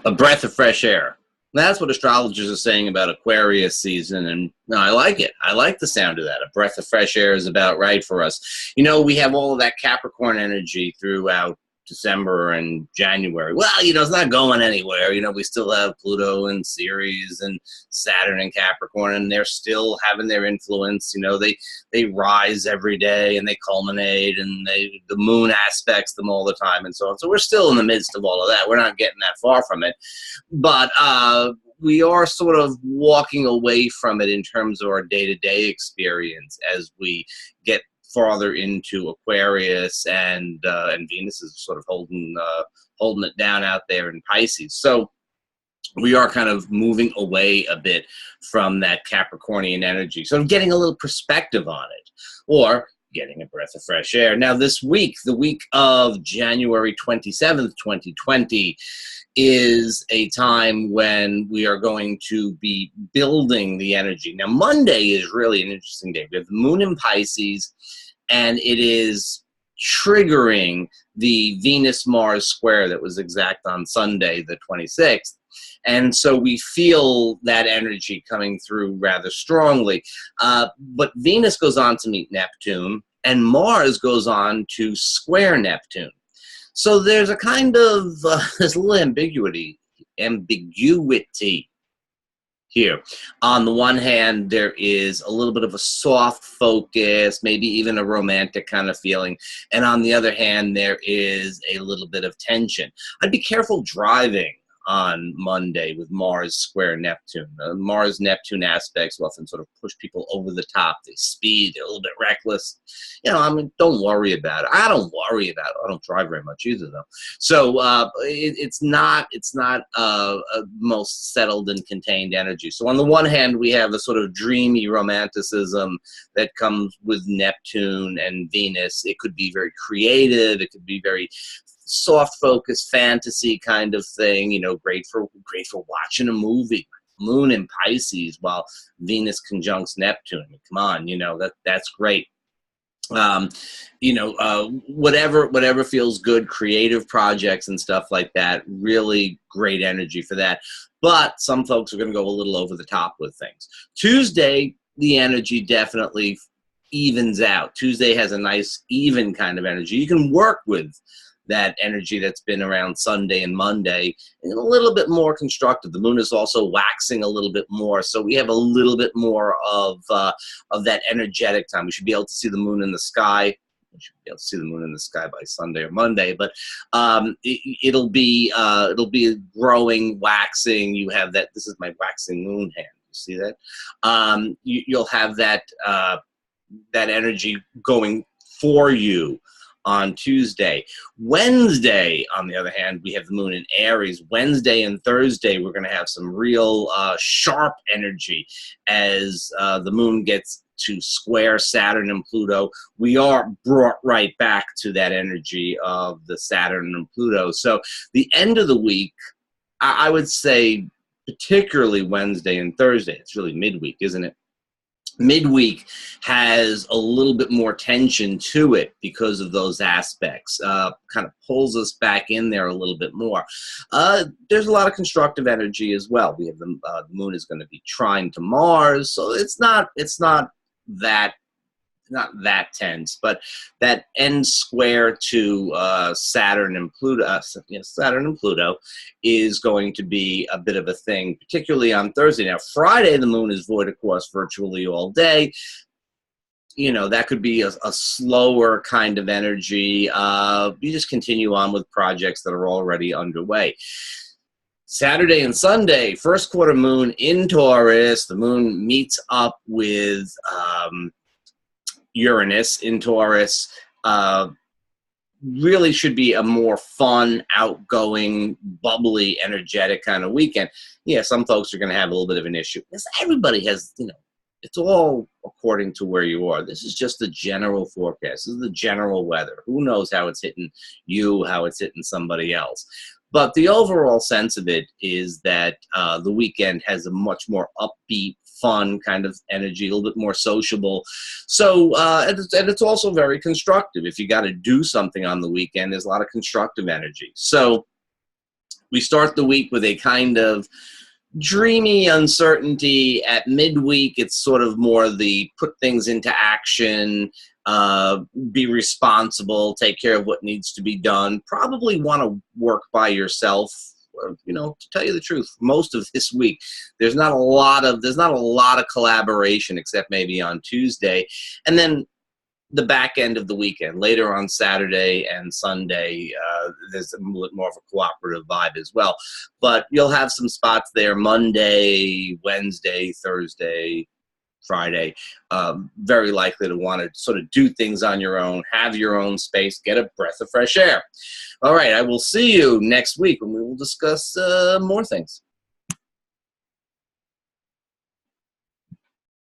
A breath of fresh air. That's what astrologers are saying about Aquarius season, and no, I like it. I like the sound of that. A breath of fresh air is about right for us. You know, we have all of that Capricorn energy throughout December and January. Well, you know, it's not going anywhere. You know, we still have Pluto and Ceres and Saturn and Capricorn, and they're still having their influence. You know, they rise every day and they culminate, and the moon aspects them all the time and so on. So we're still in the midst of all of that. We're not getting that far from it. But we are sort of walking away from it in terms of our day-to-day experience as we get farther into Aquarius, and Venus is sort of holding it down out there in Pisces. So we are kind of moving away a bit from that Capricornian energy, so getting a little perspective on it, or getting a breath of fresh air. Now this week, the week of January 27th, 2020, is a time when we are going to be building the energy. Now Monday is really an interesting day. We have the moon in Pisces, and it is triggering the Venus-Mars square that was exact on Sunday, the 26th. And so we feel that energy coming through rather strongly. But Venus goes on to meet Neptune, and Mars goes on to square Neptune. So there's a kind of, there's a little ambiguity here. On the one hand, there is a little bit of a soft focus, maybe even a romantic kind of feeling. And on the other hand, there is a little bit of tension. I'd be careful driving on Monday with Mars square Neptune. Mars-Neptune aspects will often sort of push people over the top. They speed, they're a little bit reckless. You know, I mean, don't worry about it. I don't worry about it. I don't drive very much either, though. So it's not most settled and contained energy. So on the one hand, we have the sort of dreamy romanticism that comes with Neptune and Venus. It could be very creative. It could be very soft focus fantasy kind of thing, you know, great for watching a movie. Moon in Pisces while Venus conjuncts Neptune. I mean, come on, you know, that's great. You know, whatever feels good, creative projects and stuff like that, really great energy for that. But some folks are going to go a little over the top with things. Tuesday, the energy definitely evens out. Tuesday has a nice even kind of energy. You can work with that energy that's been around Sunday and Monday, and a little bit more constructive. The moon is also waxing a little bit more, so we have a little bit more of that energetic time. We should be able to see the moon in the sky. We should be able to see the moon in the sky by Sunday or Monday, but it'll be growing, waxing. You have that. This is my waxing moon hand. You see that? You'll have that that energy going for you on Tuesday. Wednesday, on the other hand, we have the moon in Aries. Wednesday and Thursday, we're going to have some real sharp energy as the moon gets to square Saturn and Pluto. We are brought right back to that energy of the Saturn and Pluto. So the end of the week, I would say particularly Wednesday and Thursday. It's really midweek, isn't it? Midweek has a little bit more tension to it because of those aspects. Kind of pulls us back in there a little bit more. There's a lot of constructive energy as well. We have the moon is going to be trine to Mars, so it's not that tense, but that end square to Saturn and Pluto, Saturn and Pluto is going to be a bit of a thing, particularly on Thursday. Now, Friday, the moon is void, of course, virtually all day. You know, that could be a slower kind of energy. You just continue on with projects that are already underway. Saturday and Sunday, first quarter moon in Taurus. The moon meets up with Uranus in Taurus. Really should be a more fun, outgoing, bubbly, energetic kind of weekend. Yeah, some folks are going to have a little bit of an issue. Because everybody has, you know, it's all according to where you are. This is just the general forecast. This is the general weather. Who knows how it's hitting you, how it's hitting somebody else. But the overall sense of it is that the weekend has a much more upbeat, fun kind of energy, a little bit more sociable. So, and it's also very constructive. If you got to do something on the weekend, there's a lot of constructive energy. So We start the week with a kind of dreamy uncertainty. At midweek, it's sort of more the put things into action, be responsible, take care of what needs to be done. Probably want to work by yourself. You know, to tell you the truth, most of this week, there's not a lot of collaboration except maybe on Tuesday, and then the back end of the weekend, later on Saturday and Sunday, there's a little more of a cooperative vibe as well. But you'll have some spots there Monday, Wednesday, Thursday, Friday. Very likely to want to sort of do things on your own, have your own space, get a breath of fresh air. All right, I will see you next week when we will discuss more things.